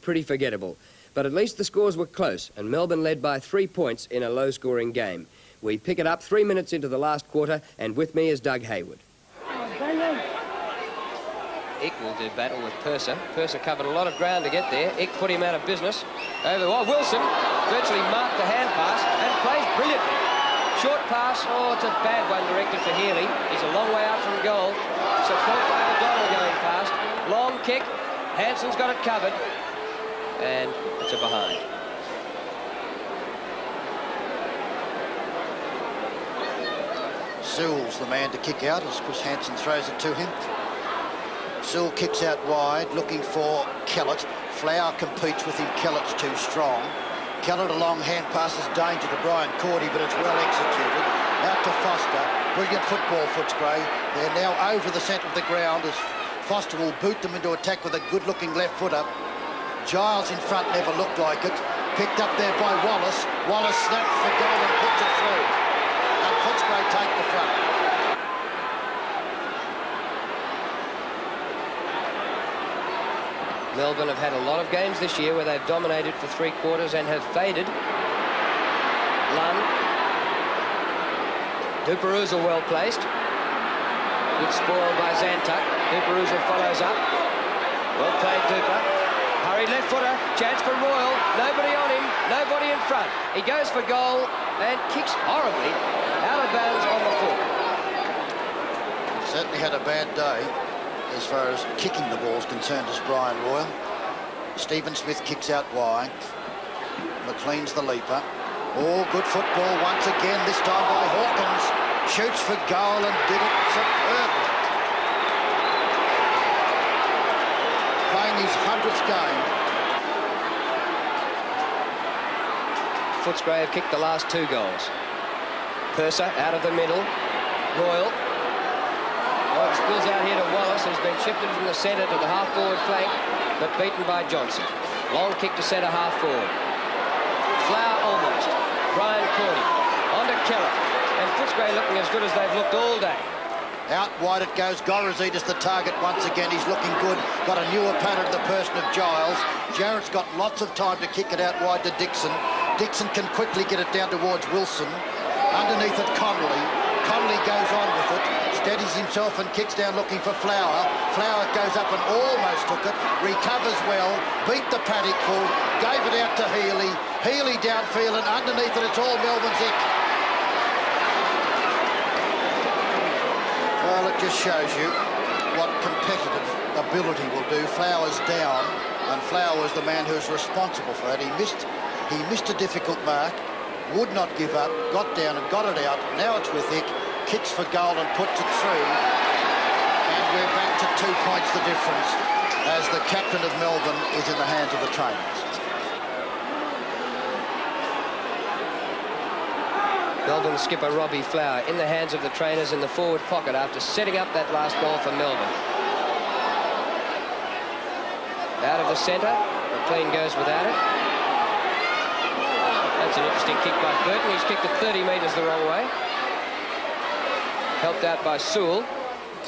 pretty forgettable. But at least the scores were close, and Melbourne led by 3 points in a low-scoring game. We pick it up 3 minutes into the last quarter, and with me is Doug Hayward. Ick will do battle with Purser. Purser covered a lot of ground to get there. Ick put him out of business. Wilson virtually marked the hand pass and plays brilliantly. Short pass, it's a bad one directed for Healy. He's a long way out from goal. Support by O'Donnell going past. Long kick. Hanson's got it covered. And it's a behind. Sewell's the man to kick out as Chris Hansen throws it to him. Sewell kicks out wide, looking for Kellett. Flower competes with him. Kellett's too strong. Kellett a long hand passes danger to Brian Cordy, but it's well executed. Out to Foster. Brilliant football, Footscray. They're now over the centre of the ground as Foster will boot them into attack with a good-looking left footer. Giles in front never looked like it. Picked up there by Wallace. Wallace snaps for goal and puts it through. And Footscray take the front. Melbourne have had a lot of games this year where they've dominated for 3 quarters and have faded. Lund. Duperouzal well placed. Good spoil by Zantuck. Duperouzal follows up. Well played, Duper. Hurried left footer. Chance for Royal. Nobody on him. Nobody in front. He goes for goal and kicks horribly out of bounds on the foot. He's certainly had a bad day as far as kicking the ball is concerned, as Brian Royal. Stephen Smith kicks out wide. McLean's the leaper. Oh, good football once again, this time by Hawkins. Shoots for goal and did it superbly. Playing his 100th game. Footscray have kicked the last 2 goals. Purser out of the middle. Royal. It spills out here to Wallace, who's been shifted from the centre to the half-forward flank, but beaten by Johnson. Long kick to centre half-forward. Flower almost. Brian Cordy. On to Kellett. And Footscray looking as good as they've looked all day. Out wide it goes. Gorazidis the target once again. He's looking good. Got a new opponent in the person of Giles. Jarrett's got lots of time to kick it out wide to Dixon. Dixon can quickly get it down towards Wilson. Underneath it, Connolly. Connolly goes on with it. Steadies himself and kicks down looking for Flower. Flower goes up and almost took it. Recovers well. Beat the paddock full. Gave it out to Healy. Healy downfield and underneath it, it's all Melbourne's Ick. Well, it just shows you what competitive ability will do. Flower's down, and Flower was the man who's responsible for that. He missed a difficult mark, would not give up, got down and got it out. Now it's with Ick. Kicks for goal and puts it through. And we're back to 2 points the difference as the captain of Melbourne is in the hands of the trainers. Melbourne skipper Robbie Flower in the hands of the trainers in the forward pocket after setting up that last goal for Melbourne. Out of the centre, McLean goes without it. That's an interesting kick by Burton. He's kicked it 30 metres the wrong way. Helped out by Sewell.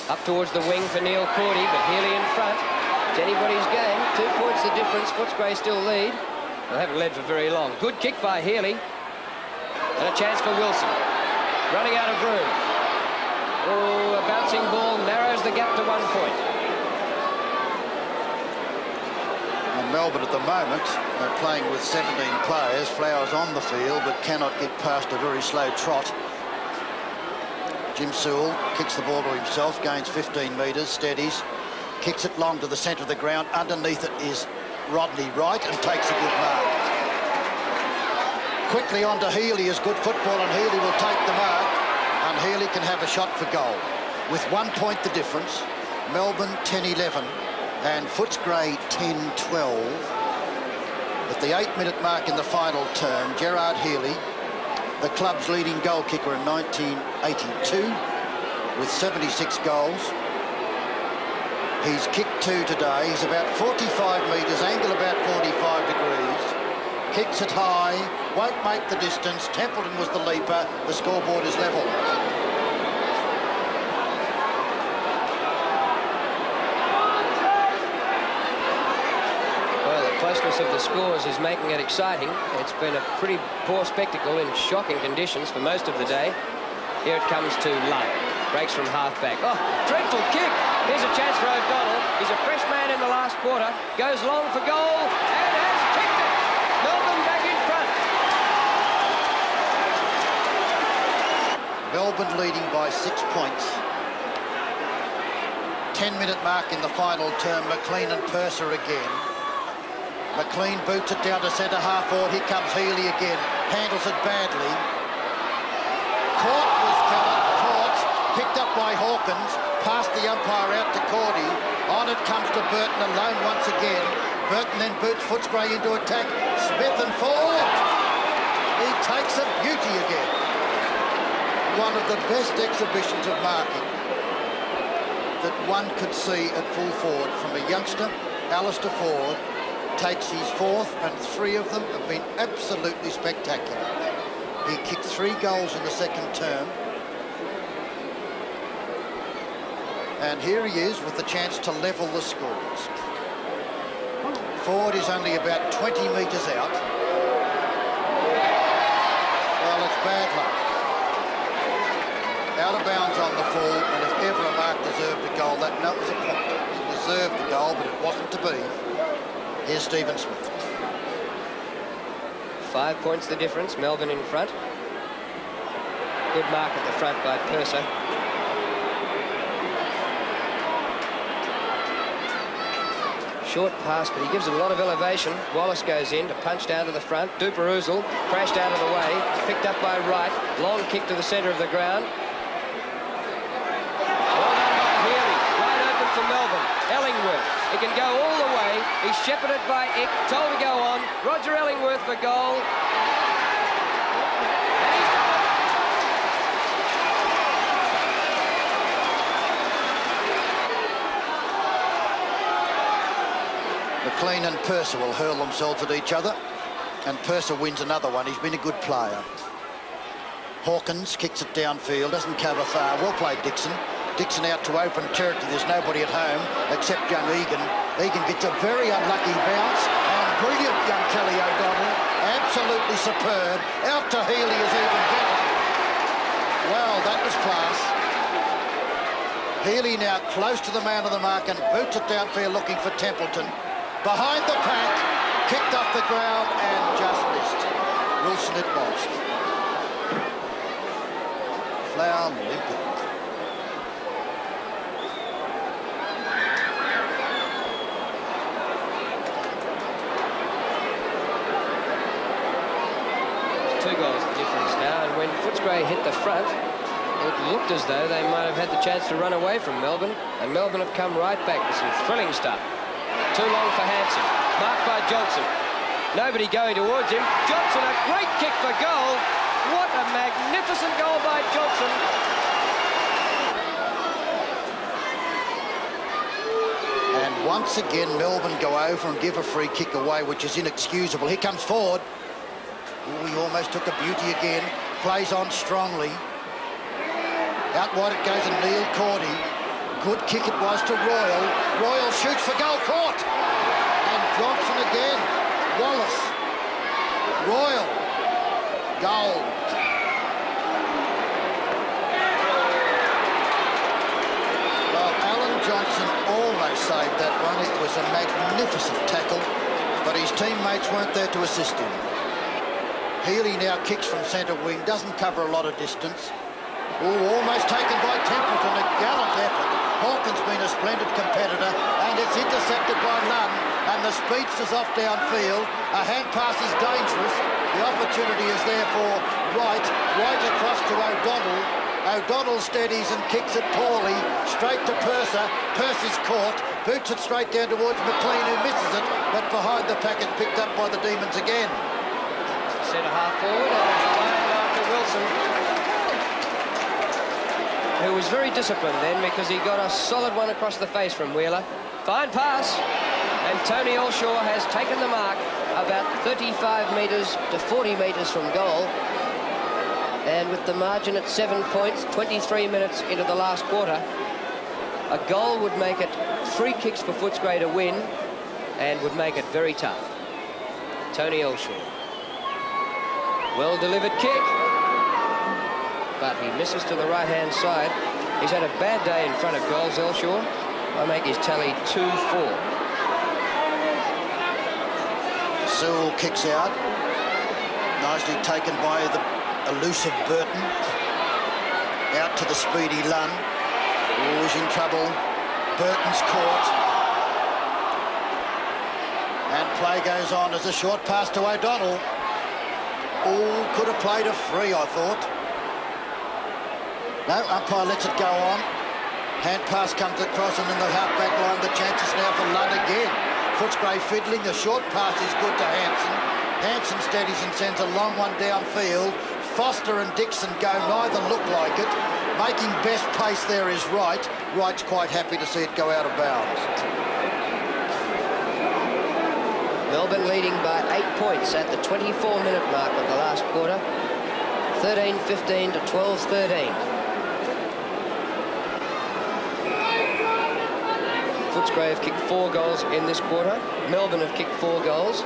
Up towards the wing for Neil Cordy, but Healy in front. It's anybody's game. 2 points the difference. Footscray still lead. They haven't led for very long. Good kick by Healy. And a chance for Wilson. Running out of room. Oh, a bouncing ball narrows the gap to 1 point. And Melbourne at the moment are playing with 17 players. Flowers on the field, but cannot get past a very slow trot. Jim Sewell kicks the ball to himself, gains 15 metres, steadies, kicks it long to the centre of the ground. Underneath it is Rodney Wright and takes a good mark. Quickly on to Healy is good football, and Healy will take the mark, and Healy can have a shot for goal. With 1 point the difference, Melbourne 10-11 and Footscray 10-12. At the 8-minute mark in the final term, Gerard Healy, the club's leading goal kicker in 1982 with 76 goals. He's kicked 2 today. He's about 45 metres, angle about 45 degrees. Kicks it high, won't make the distance. Templeton was the leaper. The scoreboard is level. Well, the closeness of the scores is making it exciting. It's been a pretty poor spectacle in shocking conditions for most of the day. Here it comes to Lund. Breaks from half-back. Oh, dreadful kick. Here's a chance for O'Donnell. He's a fresh man in the last quarter. Goes long for goal and has kicked it. Melbourne back in front. Melbourne leading by 6 points. 10-minute mark in the final term. McLean and Purser again. McLean boots it down to centre half forward. Here comes Healy again. Handles it badly. Caught was caught. Picked up by Hawkins. Past the umpire out to Cordy. On it comes to Burton alone once again. Burton then boots Footscray into attack. Smith and forward. He takes a beauty again. One of the best exhibitions of marking that one could see at full forward from a youngster. Alistair Ford takes his fourth, and 3 of them have been absolutely spectacular. He kicked 3 goals in the second term. And here he is with the chance to level the scores. Ford is only about 20 metres out. Well, it's bad luck. Out of bounds on the full, and if ever a mark deserved a goal, that was a point. He deserved the goal, but it wasn't to be. Here's Stephen Smith. 5 points the difference. Melbourne in front. Good mark at the front by Purser. Short pass, but he gives it a lot of elevation. Wallace goes in to punch down to the front. Duperouzle crashed out of the way. Picked up by Wright. Long kick to the centre of the ground. Well done by Healy. Wide open for Melbourne. Ellingworth. He can go all the way. He's shepherded by Ick. Told to go on. Roger Ellingworth for goal. McLean and Purser will hurl themselves at each other, and Purser wins another one. He's been a good player. Hawkins kicks it downfield, doesn't cover far. Well played, Dixon. Dixon out to open territory. There's nobody at home except young Egan. Egan gets a very unlucky bounce, and brilliant young Kelly O'Donnell. Absolutely superb. Out to Healy is even better. Well, that was class. Healy now close to the man of the mark and boots it downfield looking for Templeton. Behind the pack, kicked off the ground and just missed. Wilson it was. Flower limping. Two goals the difference now, and when Footscray hit the front, it looked as though they might have had the chance to run away from Melbourne, and Melbourne have come right back with some thrilling stuff. Too long for Hansen. Marked by Johnson. Nobody going towards him. Johnson, a great kick for goal. What a magnificent goal by Johnson. And once again, Melbourne go over and give a free kick away, which is inexcusable. Here comes Ford. Ooh, he almost took a beauty again. Plays on strongly. Out wide it goes, and Neil Cordy. Good kick it was to Royal. Royal shoots for goal, caught. And Johnson again. Wallace. Royal. Goal. Well, Alan Johnson almost saved that one. It was a magnificent tackle, but his teammates weren't there to assist him. Healy now kicks from centre wing, doesn't cover a lot of distance. Ooh, almost taken by Templeton, a gallant effort. Hawkins been a splendid competitor, and it's intercepted by Lund, and the speedster's off downfield. A hand pass is dangerous. The opportunity is there for Wright. Wright across to O'Donnell. O'Donnell steadies and kicks it poorly. Straight to Purser. Purser's caught. Boots it straight down towards McLean, who misses it, but behind the packet picked up by the Demons again. Centre half forward, and it's playing after Wilson, who was very disciplined then because he got a solid one across the face from Wheeler. Fine pass, and Tony Alshaw has taken the mark about 35 metres to 40 metres from goal. And with the margin at 7 points, 23 minutes into the last quarter, a goal would make it 3 kicks for Footscray to win and would make it very tough. Tony Elshaw. Well delivered kick, but he misses to the right-hand side. He's had a bad day in front of goals, Elshaw. I make his tally 2-4. Sewell kicks out. Nicely taken by the elusive Burton. Out to the speedy Lunn. Oh, he's in trouble. Burton's caught. And play goes on as a short pass to O'Donnell. Oh, could have played a free, I thought. No, umpire lets it go on. Hand pass comes across, and in the half-back line, the chance is now for Lunn again. Footscray fiddling. The short pass is good to Hansen. Hansen steadies and sends a long one downfield. Foster and Dixon go, neither look like it. Making best pace there is Wright. Wright's quite happy to see it go out of bounds. Melbourne leading by 8 points at the 24-minute mark of the last quarter. 13-15 to 12-13. Footscray have kicked 4 goals in this quarter. Melbourne have kicked 4 goals.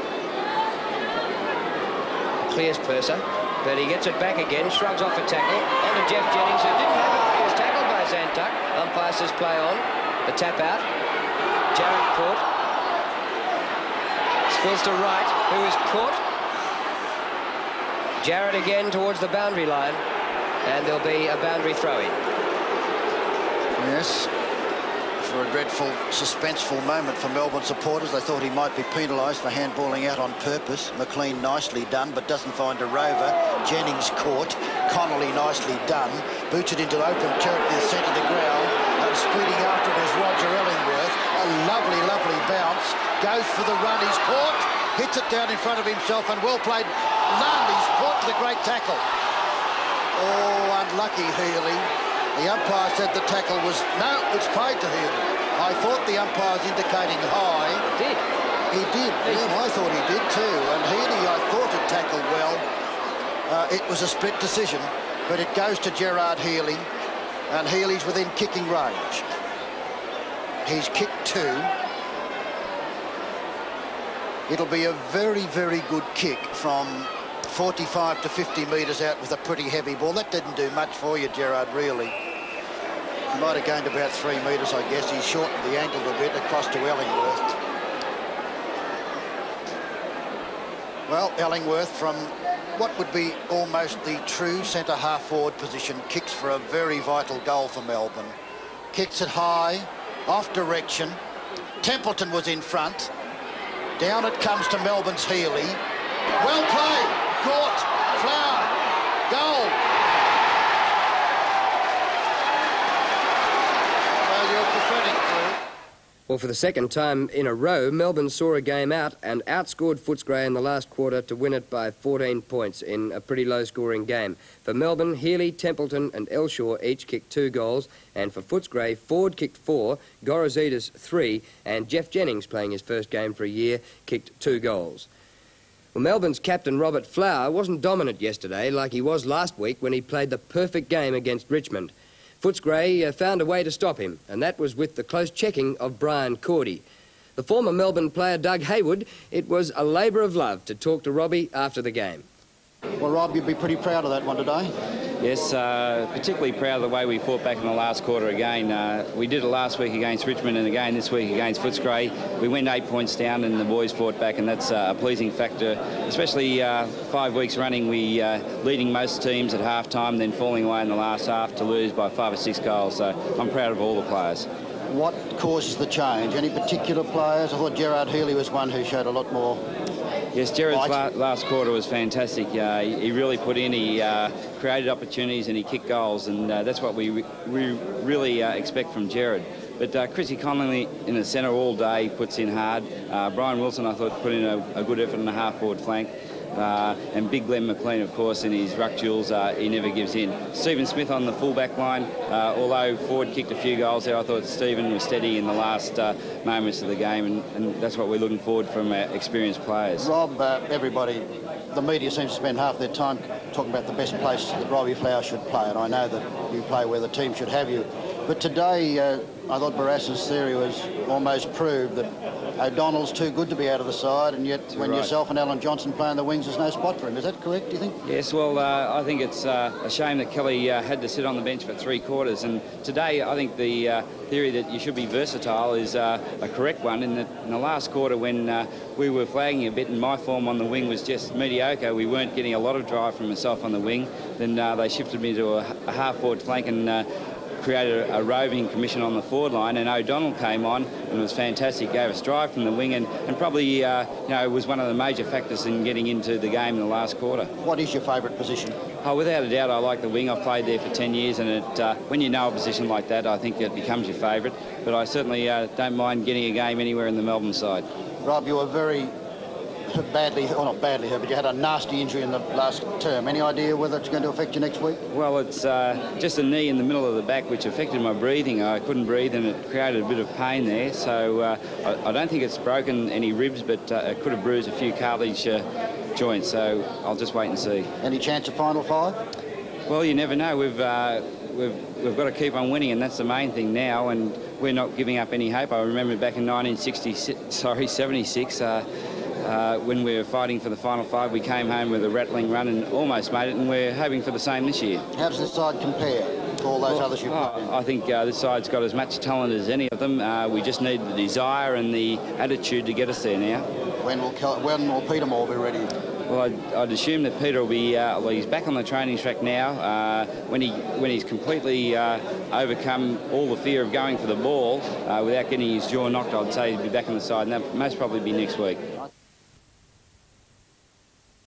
Clears Purser, but he gets it back again, shrugs off a tackle onto Jeff Jennings, who didn't have it. He was tackled by Zantuck. Umpire says play on. The tap out. Jarrett caught. Spills to Wright, who is caught. Jarrett again towards the boundary line, and there'll be a boundary throw-in. Yes. For a dreadful, suspenseful moment for Melbourne supporters. They thought he might be penalised for handballing out on purpose. McLean nicely done, but doesn't find a rover. Jennings caught. Connolly nicely done. Boots it into open territory, the centre of the ground. And speeding after it is Roger Ellingworth. A lovely, lovely bounce. Goes for the run. He's caught. Hits it down in front of himself, and well played. Lunn, he's caught for the great tackle. Oh, unlucky Healy. The umpire said the tackle was... No, it's played to Healy. I thought the umpire was indicating high. He did. He did. Yeah, I thought he did too. And Healy, I thought, had tackled well. It was a split decision, but it goes to Gerard Healy, and Healy's within kicking range. He's kicked 2. It'll be a very, very good kick from 45 to 50 metres out with a pretty heavy ball. That didn't do much for you, Gerard, really. He might have gained about 3 metres, I guess. He shortened the angle a bit across to Ellingworth. Well, Ellingworth, from what would be almost the true centre half-forward position, kicks for a very vital goal for Melbourne. Kicks it high, off direction. Templeton was in front. Down it comes to Melbourne's Healy. Well played. Caught. Flower. Goal. Well, you're pathetic, Drew. Well, for the second time in a row, Melbourne saw a game out and outscored Footscray in the last quarter to win it by 14 points in a pretty low-scoring game. For Melbourne, Healy, Templeton and Elshaw each kicked 2 goals, and for Footscray, Ford kicked 4, Gorozides 3, and Jeff Jennings, playing his first game for a year, kicked 2 goals. Well, Melbourne's captain, Robert Flower, wasn't dominant yesterday like he was last week when he played the perfect game against Richmond. Footscray found a way to stop him, and that was with the close checking of Brian Cordy. The former Melbourne player, Doug Haywood, it was a labour of love to talk to Robbie after the game. Well, Rob, you'd be pretty proud of that one today. Yes, particularly proud of the way we fought back in the last quarter again. We did it last week against Richmond and again this week against Footscray. We went 8 points down and the boys fought back, and that's a pleasing factor, especially 5 weeks running. We leading most teams at half-time, then falling away in the last half to lose by 5 or 6 goals. So I'm proud of all the players. What causes the change? Any particular players? I thought Gerard Healy was one who showed a lot more. Yes, Gerard's last quarter was fantastic. He really put in, he created opportunities and he kicked goals, and that's what we really expect from Gerard. But Chrissy Connolly in the centre all day puts in hard. Brian Wilson, I thought, put in a good effort on the half-forward flank. And big Glenn McLean, of course, in his ruck duels, he never gives in. Stephen Smith on the full-back line, although Ford kicked a few goals there, I thought Stephen was steady in the last moments of the game, and that's what we're looking forward from our experienced players. Rob, everybody, the media seems to spend half their time talking about the best place that Robbie Flower should play, and I know that you play where the team should have you. But today, I thought Barassa's theory was almost proved that O'Donnell's too good to be out of the side, and yet when right. yourself and Alan Johnson play on the wings, there's no spot for him. Is that correct, do you think? Yes, well, I think it's a shame that Kelly had to sit on the bench for 3 quarters. And today, I think the theory that you should be versatile is a correct one. In the last quarter, when we were flagging a bit and my form on the wing was just mediocre, we weren't getting a lot of drive from myself on the wing, then they shifted me to a half-forward flank and created a roving commission on the forward line, and O'Donnell came on and was fantastic, gave us drive from the wing, and probably you know, was one of the major factors in getting into the game in the last quarter. What is your favourite position? Oh, without a doubt, I like the wing. I've played there for 10 years, and when you know a position like that, I think it becomes your favourite. But I certainly don't mind getting a game anywhere in the Melbourne side. Rob, you were very badly, or not badly hurt, but you had a nasty injury in the last term. Any idea whether it's going to affect you next week? Well, it's just a knee in the middle of the back which affected my breathing. I couldn't breathe and it created a bit of pain there. So I don't think it's broken any ribs, but it could have bruised a few cartilage joints. So I'll just wait and see. Any chance of final 5? Well, you never know. We've got to keep on winning, and that's the main thing now. And we're not giving up any hope. I remember back in 76. When we were fighting for the final 5, we came home with a rattling run and almost made it, and we're hoping for the same this year. How does this side compare to all those others you've played? I think this side's got as much talent as any of them. We just need the desire and the attitude to get us there now. When will Peter Moore be ready? Well, I'd assume that Peter will be, well, he's back on the training track now. When he's completely overcome all the fear of going for the ball without getting his jaw knocked, I'd say he'd be back on the side, and that most probably be next week.